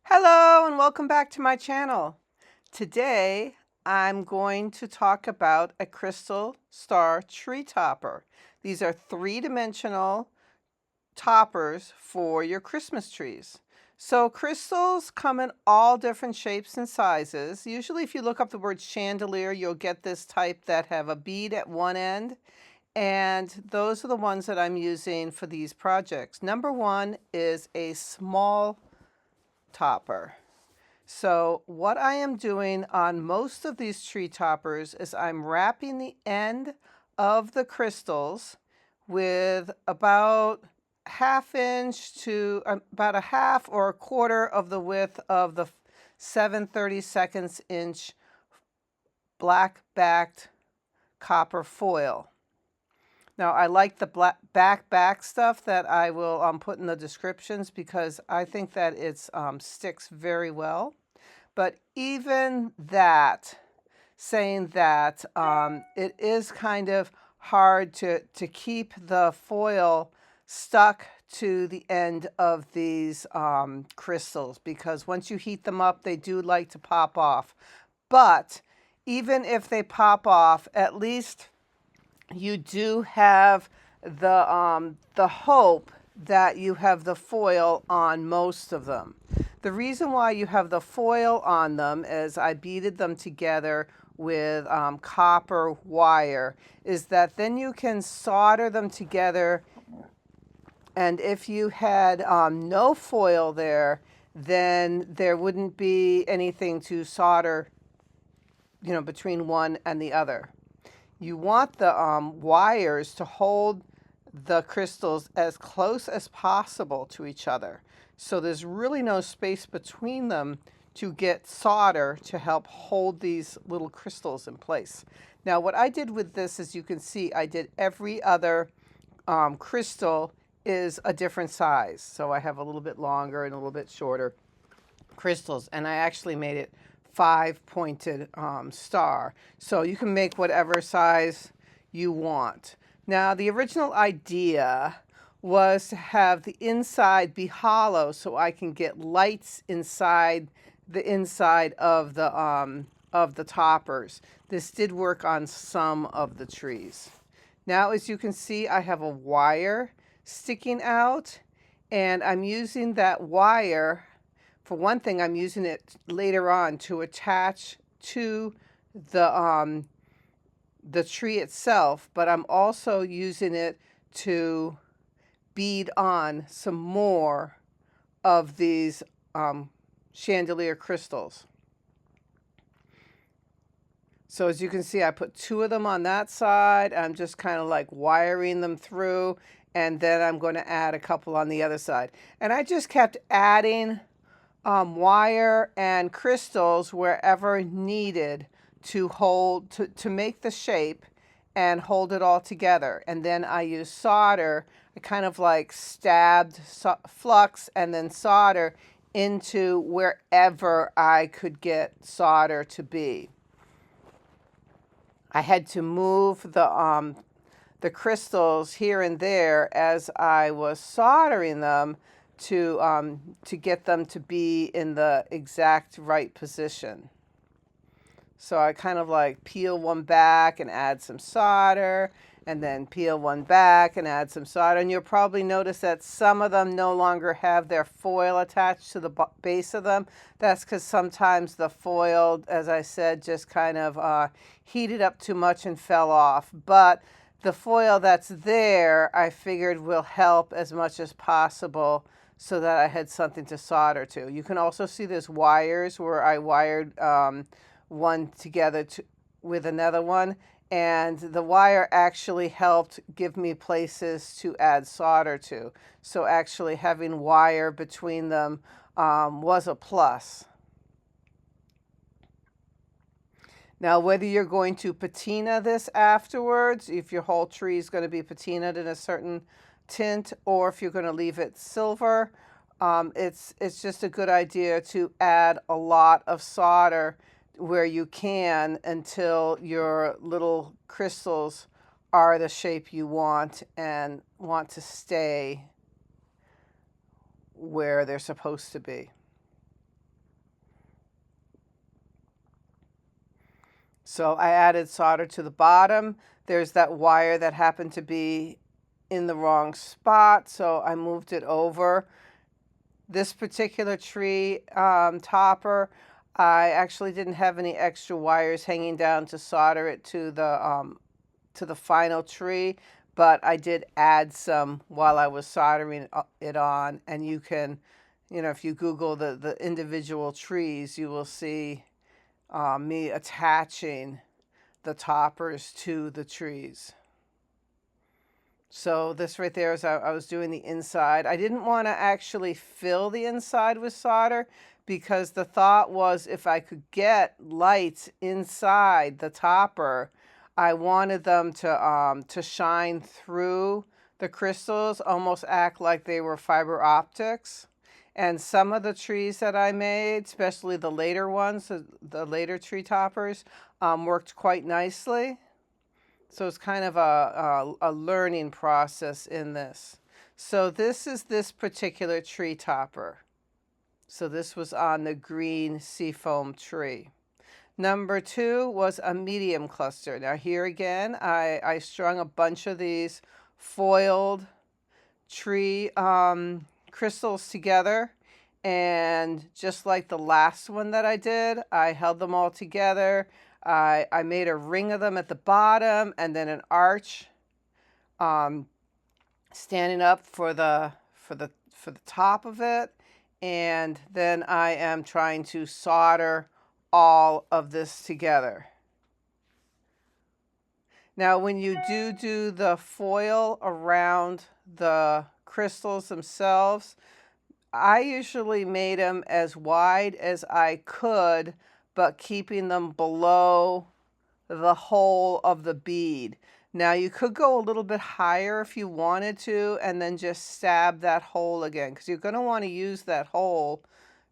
Hello and welcome back to my channel. Today I'm going to talk about a crystal star tree topper. These are three-dimensional toppers for your Christmas trees. So crystals come in all different shapes and sizes. Usually if you look up the word chandelier, you'll get this type that have a bead at one end. And those are the ones that I'm using for these projects. Number one is a small topper. So what I am doing on most of these tree toppers is I'm wrapping the end of the crystals with about ½ inch to about a half or a quarter of the width of the 7/32 inch black backed copper foil. Now I like the back stuff that I will put in the descriptions because I think that it sticks very well. But even that, saying that, it is kind of hard to keep the foil stuck to the end of these crystals, because once you heat them up, they do like to pop off. But even if they pop off, at least you do have the hope that you have the foil on most of them. The reason why you have the foil on them is I beaded them together with copper wire, is that then you can solder them together. And if you had no foil there, then there wouldn't be anything to solder, between one and the other. You want the wires to hold the crystals as close as possible to each other. So there's really no space between them to get solder to help hold these little crystals in place. Now what I did with this, as you can see, I did every other crystal is a different size. So I have a little bit longer and a little bit shorter crystals, and I actually made it 5-pointed star. So you can make whatever size you want. Now the original idea was to have the inside be hollow so I can get lights inside the inside of the toppers. This did work on some of the trees. Now as you can see, I have a wire sticking out, and I'm using that wire. For one thing, I'm using it later on to attach to the tree itself, but I'm also using it to bead on some more of these chandelier crystals. So as you can see, I put 2 of them on that side. I'm just kind of like wiring them through, and then I'm going to add a couple on the other side. And I just kept adding wire and crystals wherever needed to hold, to make the shape and hold it all together. And then I used solder. I kind of like stabbed flux and then solder into wherever I could get solder to be. I had to move the crystals here and there as I was soldering them to get them to be in the exact right position. So I kind of like peel one back and add some solder, and then peel one back and add some solder. And you'll probably notice that some of them no longer have their foil attached to the base of them. That's because sometimes the foil, as I said, just kind of heated up too much and fell off. But the foil that's there, I figured will help as much as possible so that I had something to solder to. You can also see there's wires where I wired one together with another one, and the wire actually helped give me places to add solder to. So actually having wire between them was a plus. Now, whether you're going to patina this afterwards, if your whole tree is going to be patinaed in a certain tint, or if you're going to leave it silver, it's just a good idea to add a lot of solder where you can until your little crystals are the shape you want and want to stay where they're supposed to be. So I added solder to the bottom. There's that wire that happened to be in the wrong spot, so I moved it over. This particular tree topper, I actually didn't have any extra wires hanging down to solder it to the final tree, but I did add some while I was soldering it on. And you can, if you Google the individual trees, you will see me attaching the toppers to the trees. So this right there is I was doing the inside. I didn't want to actually fill the inside with solder because the thought was if I could get lights inside the topper, I wanted them to shine through the crystals, almost act like they were fiber optics. And some of the trees that I made, especially the later ones, the later tree toppers, worked quite nicely. So it's kind of a learning process in this. So this is this particular tree topper. So this was on the green seafoam tree. Number 2 was a medium cluster. Now here again, I strung a bunch of these foiled tree crystals together. And just like the last one that I did, I held them all together. I made a ring of them at the bottom and then an arch standing up for the top of it. And then I am trying to solder all of this together. Now, when you do the foil around the crystals themselves, I usually made them as wide as I could, but keeping them below the hole of the bead. Now you could go a little bit higher if you wanted to, and then just stab that hole again, because you're going to want to use that hole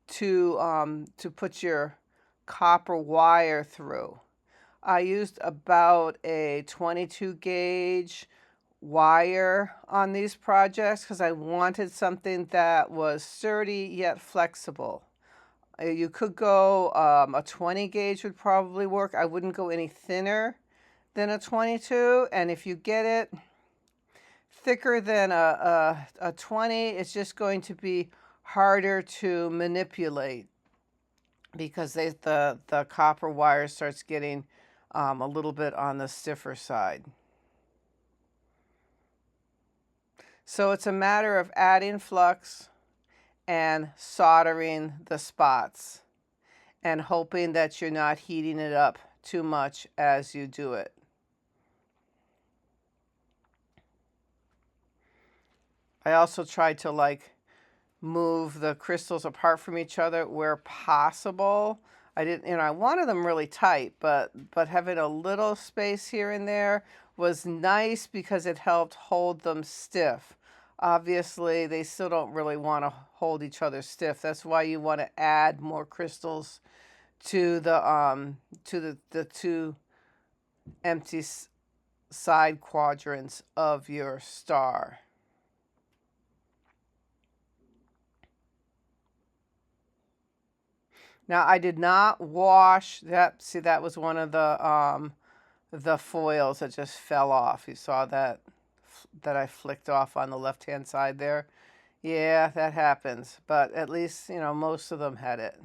to put your copper wire through. I used about a 22 gauge wire on these projects because I wanted something that was sturdy yet flexible. You could go a 20 gauge would probably work. I wouldn't go any thinner than a 22. And if you get it thicker than a 20, it's just going to be harder to manipulate because the copper wire starts getting a little bit on the stiffer side. So it's a matter of adding flux and soldering the spots and hoping that you're not heating it up too much as you do it. I also tried to move the crystals apart from each other where possible. I didn't, I wanted them really tight, but having a little space here and there was nice because it helped hold them stiff. Obviously, they still don't really want to hold each other stiff. That's why you want to add more crystals to the two empty side quadrants of your star. Now I did not wash that. See, that was one of the foils that just fell off. You saw that I flicked off on the left-hand side there. Yeah, that happens. But at least, most of them had it.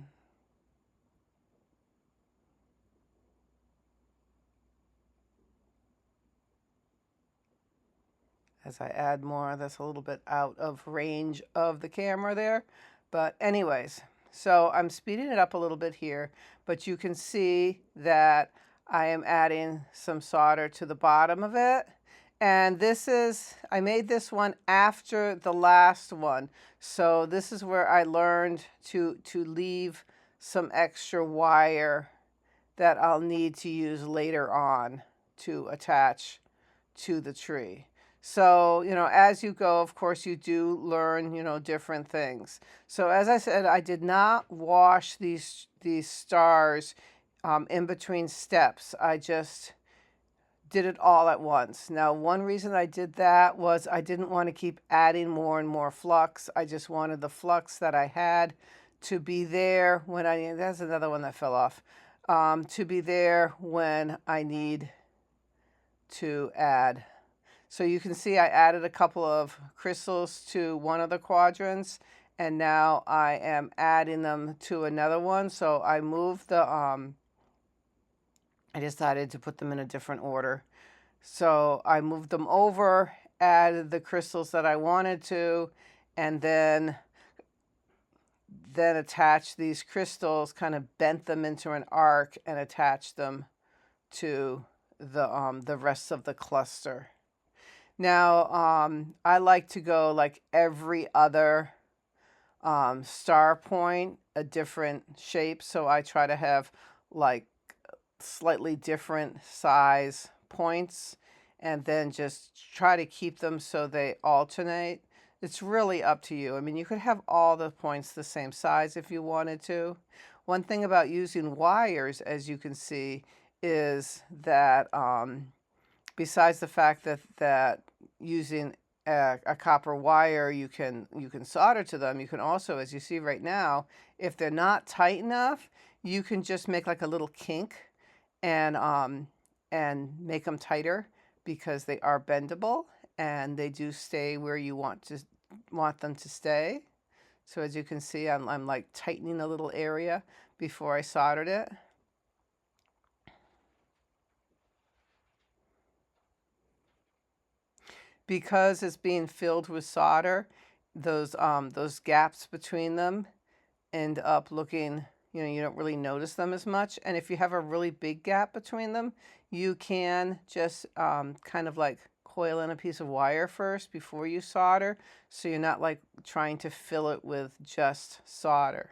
As I add more, that's a little bit out of range of the camera there. But anyways, so I'm speeding it up a little bit here, but you can see that I am adding some solder to the bottom of it. And I made this one after the last one. So this is where I learned to leave some extra wire that I'll need to use later on to attach to the tree. So, as you go, of course, you do learn, different things. So as I said, I did not wash these stars in between steps. I just did it all at once. Now, one reason I did that was I didn't want to keep adding more and more flux. I just wanted the flux that I had to be there when that's another one that fell off. to be there when I need to add. So you can see I added a couple of crystals to one of the quadrants, and now I am adding them to another one. So I moved the, I decided to put them in a different order. So I moved them over, added the crystals that I wanted to, and then attached these crystals, kind of bent them into an arc and attached them to the rest of the cluster. Now, I like to go like every other star point, a different shape. So I try to have like slightly different size points and then just try to keep them so they alternate. It's really up to you. I mean, you could have all the points the same size if you wanted to. One thing about using wires, as you can see, is that besides the fact that using a copper wire, you can solder to them, you can also, as you see right now, if they're not tight enough, you can just make like a little kink and make them tighter, because they are bendable and they do stay where you want them to stay. So as you can see, I'm like tightening a little area before I soldered it. Because it's being filled with solder, those gaps between them end up looking, you don't really notice them as much. And if you have a really big gap between them, you can just kind of like coil in a piece of wire first before you solder, so you're not like trying to fill it with just solder.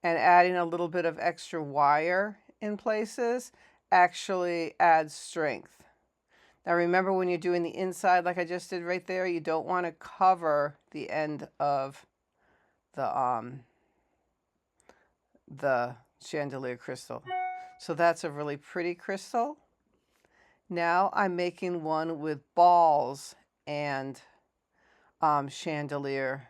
And adding a little bit of extra wire in places actually adds strength. Now remember, when you're doing the inside like I just did right there, you don't want to cover the end of the chandelier crystal. So that's a really pretty crystal. Now I'm making one with balls and chandelier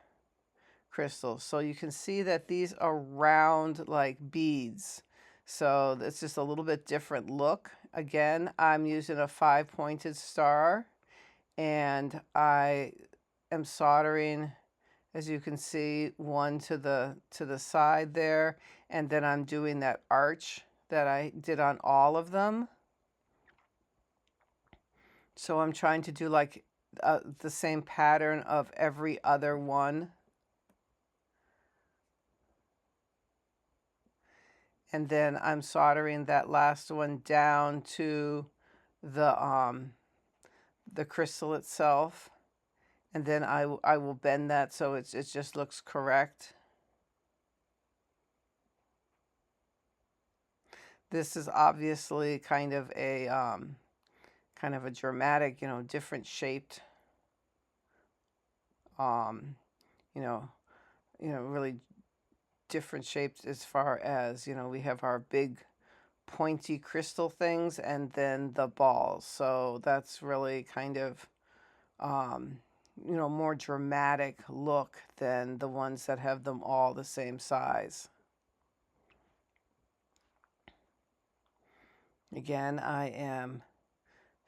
crystals. So you can see that these are round like beads. So it's just a little bit different look. Again, I'm using a 5-pointed star, and I am soldering, as you can see, one to the side there, and then I'm doing that arch that I did on all of them. So I'm trying to do like the same pattern of every other one. And then I'm soldering that last one down to the crystal itself. And then I will bend that so it just looks correct. This is obviously kind of a dramatic, different shaped, really different shapes as far as, we have our big pointy crystal things and then the balls. So that's really kind of, more dramatic look than the ones that have them all the same size. Again, I am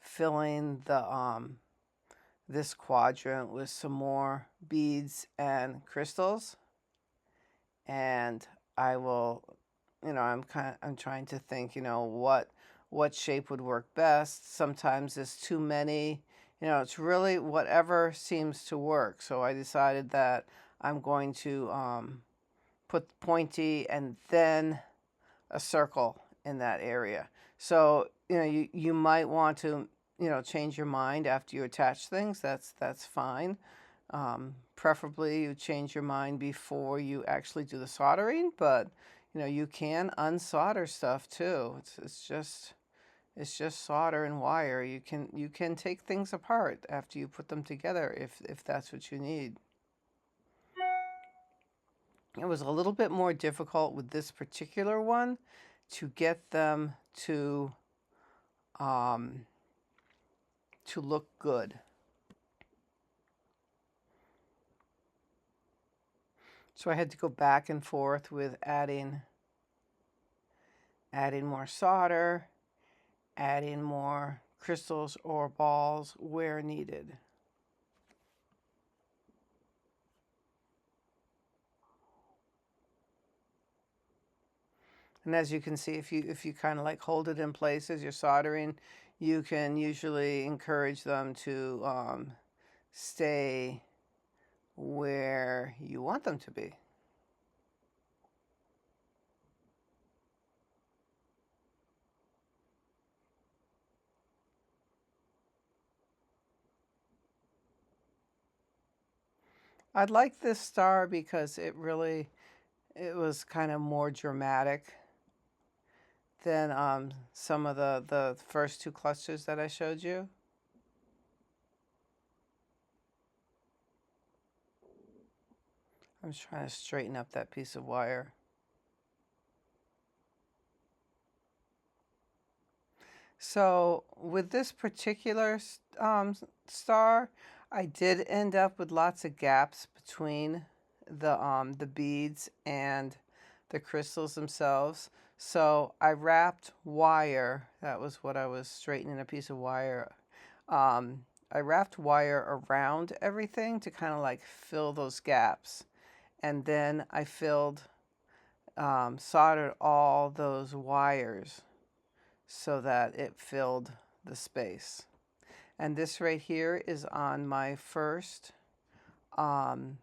filling the this quadrant with some more beads and crystals, and I will, I'm trying to think, what shape would work best. Sometimes there's too many, it's really whatever seems to work. So I decided that I'm going to put pointy and then a circle in that area. So, you might want to, change your mind after you attach things. That's fine. Preferably you change your mind before you actually do the soldering, but you can unsolder stuff too. It's just solder and wire. You can take things apart after you put them together if that's what you need. It was a little bit more difficult with this particular one to get them to look good. So I had to go back and forth with adding more solder, adding more crystals or balls where needed. And as you can see, if you kind of like hold it in place as you're soldering, you can usually encourage them to stay where you want them to be. I like this star because it was kind of more dramatic than some of the first two clusters that I showed you. I'm just trying to straighten up that piece of wire. So with this particular star, I did end up with lots of gaps between the beads and the crystals themselves. So I wrapped wire. That was what I was straightening, a piece of wire. I wrapped wire around everything to kind of like fill those gaps. And then I soldered all those wires so that it filled the space. And this right here is on my first one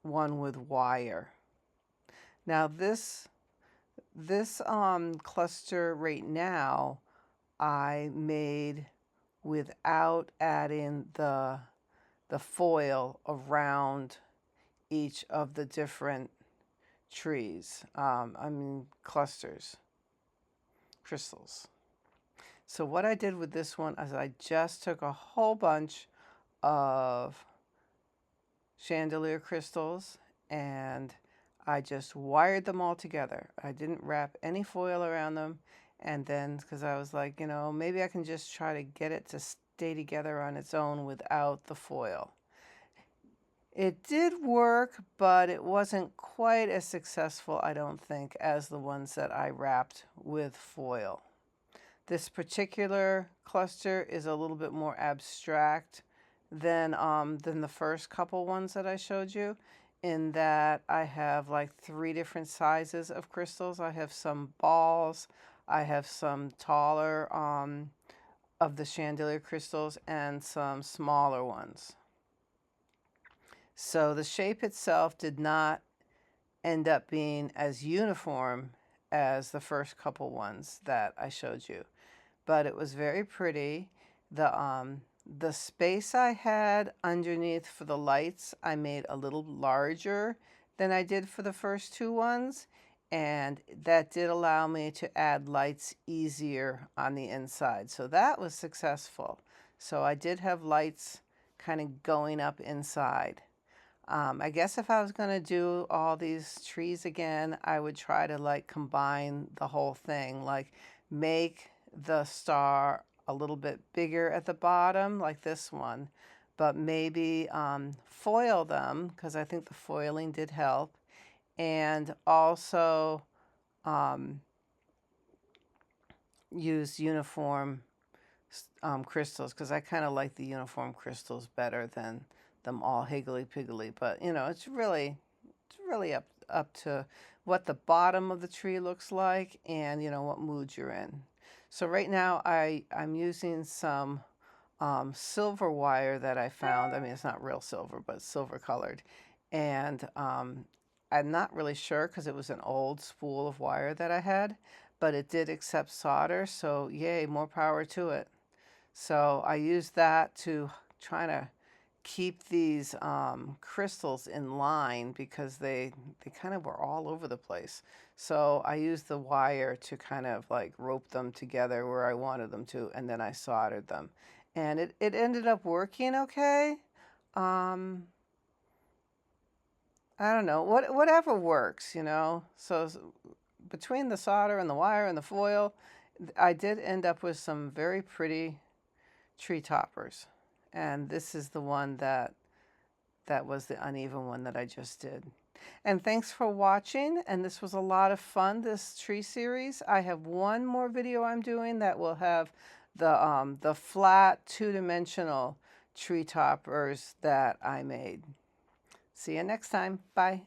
with wire. Now this cluster right now I made without adding the foil around each of the different trees. Clusters, crystals. So what I did with this one is I just took a whole bunch of chandelier crystals and I just wired them all together. I didn't wrap any foil around them. And then, because I was like, maybe I can just try to get it to stay together on its own without the foil. It did work, but it wasn't quite as successful, I don't think, as the ones that I wrapped with foil. This particular cluster is a little bit more abstract than the first couple ones that I showed you, in that I have like 3 different sizes of crystals. I have some balls, I have some taller of the chandelier crystals, and some smaller ones. So the shape itself did not end up being as uniform as the first couple ones that I showed you, but it was very pretty. The space I had underneath for the lights, I made a little larger than I did for the first 2 ones, and that did allow me to add lights easier on the inside. So that was successful. So I did have lights kind of going up inside. I guess if I was going to do all these trees again, I would try to like combine the whole thing, like make the star a little bit bigger at the bottom like this one, but maybe foil them, because I think the foiling did help, and also use uniform crystals, because I kind of like the uniform crystals better than them all higgledy-piggledy. But it's really up to what the bottom of the tree looks like and what mood you're in. So right now I'm using some silver wire that I found. I mean, it's not real silver, but silver colored. And I'm not really sure because it was an old spool of wire that I had, but it did accept solder, so yay, more power to it. So I used that to try to keep these crystals in line, because they kind of were all over the place. So I used the wire to kind of like rope them together where I wanted them to, and then I soldered them. And it ended up working okay. I don't know, whatever works, So between the solder and the wire and the foil, I did end up with some very pretty tree toppers. And this is the one that That was the uneven one that I just did. And thanks for watching, and this was a lot of fun, this tree series. I have one more video I'm doing that will have the flat two-dimensional tree toppers that I made. See you next time. Bye.